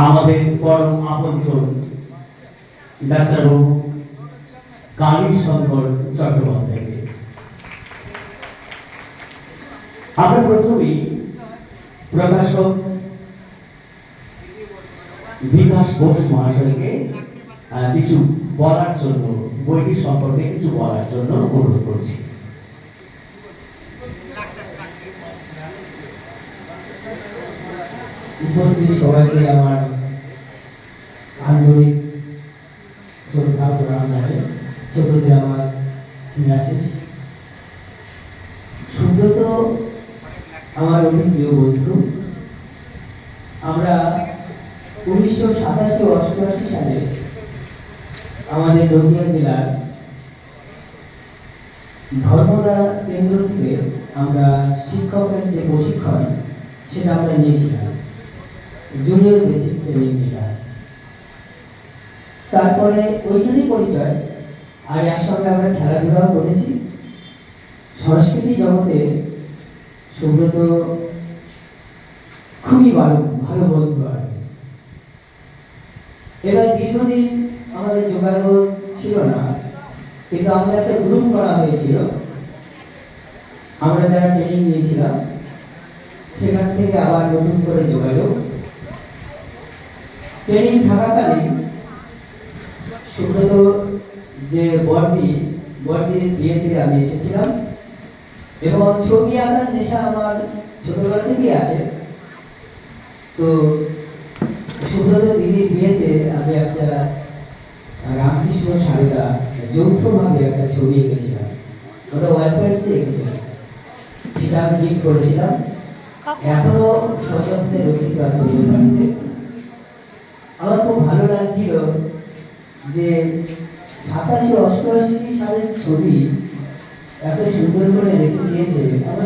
আমাদের পরম আপনজন ডাক্তারবাবু কালীশঙ্কর চট্টোপাধ্যায়কে আমরা প্রথমেই প্রকাশক বিকাশ বোস মহাশয়কে কিছু বলার জন্য, বইটি সম্পর্কে কিছু বলার জন্য অনুরোধ করছি। উপস্থিত সবাইকে আমার আন্তরিক শ্রদ্ধা প্রণাম জানাই। ছোটদের আমার স্নেহাশিস। সুব্রত আমার অতি প্রিয় বন্ধু। আমরা 1987-88 সালে আমাদের নদিয়া জেলার ধর্মদা কেন্দ্র থেকে আমরা শিক্ষকের যে প্রশিক্ষণ সেটা আমরা নিয়েছিলাম, জুনিয়র বেসিক ট্রেনিং যেটা। তারপরে ওইখানেই পরিচয়, আর একসঙ্গে আমরা খেলাধুলাও করেছি। সংস্কৃতি জগতে সুব্রত খুবই ভালো বন্ধু। আর এবার দীর্ঘদিন আমাদের যোগাযোগ ছিল না, কিন্তু আমাদের একটা গ্রুপ করা হয়েছিল। আমরা যারা ট্রেনিং নিয়েছিলাম সেখান থেকে আবার নতুন করে যোগাযোগ। ট্রেনিং থাকাকালীন সুব্রত যে বর্দির বিয়েতে আমি এসেছিলাম, এবং ছবি আঁকার নেশা আমার ছোটবেলা থেকেই আছে। তো সুব্রত দিদির বিয়েতে আমি একটা রামকৃষ্ণ সারদা যৌথভাবে একটা ছবি এঁকেছিলাম, ওটা ওয়ালপেন্সে এঁকেছিলাম। সেটা আমি গিফট করেছিলাম, এখনো সযত্নে রক্ষিত আছে ওই বাড়িতে। আমার খুব ভালো লাগছিল যে 87-88 সালের ছবি এত সুন্দর করে রেখে দিয়েছে। আমার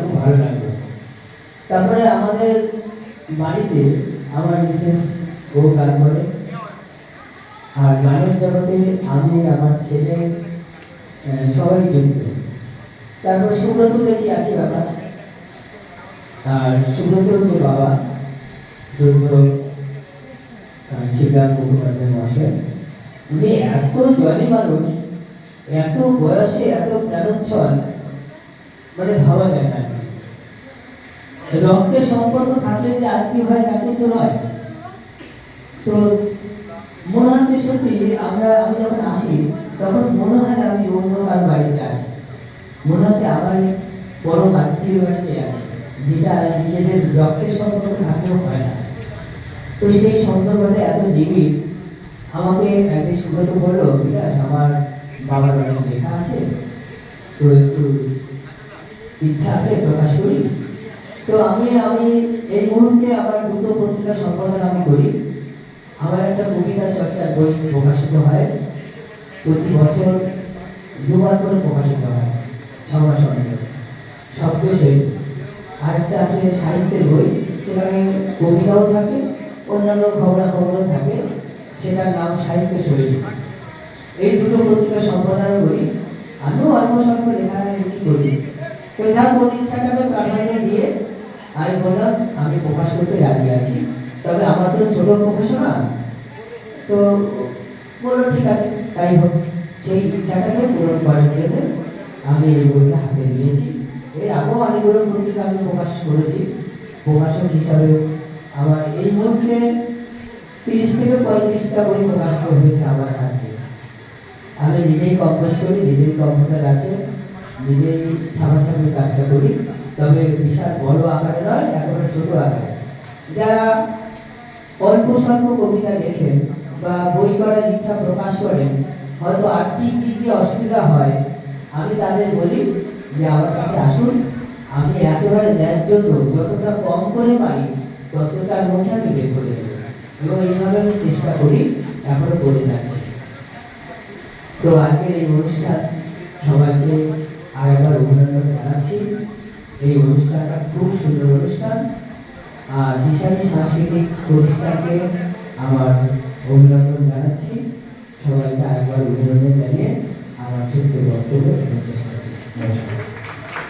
খুব ভালো লাগলো। তারপরে আমাদের বাড়িতে আমার মিসেস ও গান করে, আর গানের জগতে আমি, আমার ছেলে, সবাই যুক্ত। তারপর সুব্রত দেখি একই ব্যাপার। আর সুব্রতর যে বাবা শ্রদ্ধেয় শিবরাম মুখোপাধ্যায় মহাশয়, উনি এত জলি মানুষ, এত বয়সে এত প্রাণোচ্ছল, মানে ভাবা যায় না। রক্তের সম্পর্ক থাকলে যে আত্মীয় হয় তা কিন্তু নয়। তো মনে হচ্ছে সত্যি আমি যখন আসি তখন মনে হয় না আমি অন্য কারো বাড়িতে আসি, মনে হচ্ছে আমার বড় আত্মীয় বাড়িতে আছি, যেটা নিজেদের রক্তের সম্পর্ক থাকলেও হয় না। তো সেই সম্পর্কটা এত নিবিড়। আমাকে একদিন সুব্রত বললো, বিকাশ আমার বাবার বাড়িতে লেখা আছে, তো একটু ইচ্ছা আছে প্রকাশ করি। তো আমি এই মুহূর্তে আমার দুটো পত্রিকা সম্পাদনা আমি করি। আমার একটা কবিতা চর্চার বই প্রকাশিত হয়, প্রতি বছর 2বার করে প্রকাশিত হয়, 6 মাস অন্তর, শব্দশৈলী। আরেকটা আছে সাহিত্যের বই, সেখানে কবিতাও থাকে, অন্যান্য খবরাখবরও থাকে, সেটার নাম সাহিত্য শৈলী। এই দুটো পত্রিকা সম্পাদনা করি। আমিও অল্প স্বল্প লেখালেখি করি। তো যা কোন ইচ্ছাটাকে প্রাধান্য দিয়ে আমি বললাম আমি প্রকাশ করতে রাজি আছি, তবে আমার তো ছোট প্রকাশনা। তো বললো ঠিক আছে, তাই হোক। সেই ইচ্ছাটাকে পূরণ করার জন্য আমি এই বইটা হাতে নিয়েছি। এর আগেও অনেকগুলো পত্রিকা আমি প্রকাশ করেছি প্রকাশক হিসাবে। আমার এই মুহূর্তে 30 থেকে 35টা বই প্রকাশিত হয়েছে আমার হাতে। আমি নিজেই কম্পোজ করি, নিজেই কম্পিউটার আছে, নিজেই ছাপাছাপি কাজটা করি, তবে বিশাল বড় আকারে নয়, একেবারে ছোট আকারে। যারা অল্প স্বল্প কবিতা লেখেন বা বই করার ইচ্ছা প্রকাশ করেন, হয়তো আর্থিক দিক দিয়ে অসুবিধা হয়, আমি তাদের বলি যে আমার কাছে আসুন, আমি একেবারে ন্যায্য যতটা কম করে পারি ততটার মধ্যে আমি বের করে দেবো। এবং এইভাবে আমি চেষ্টা করি, এখনো করে যাচ্ছি। তো আজকের এই অনুষ্ঠান সবাইকে আরেকবার অভিনন্দন জানাচ্ছি। এই অনুষ্ঠানটা খুব সুন্দর অনুষ্ঠান, আর দিশারি সাংস্কৃতিক প্রতিষ্ঠানকে আমার অভিনন্দন জানাচ্ছি। সবাইকে আরেকবার অভিনন্দন জানিয়ে আমার ছোট্ট বক্তব্য শেষ করছি। নমস্কার।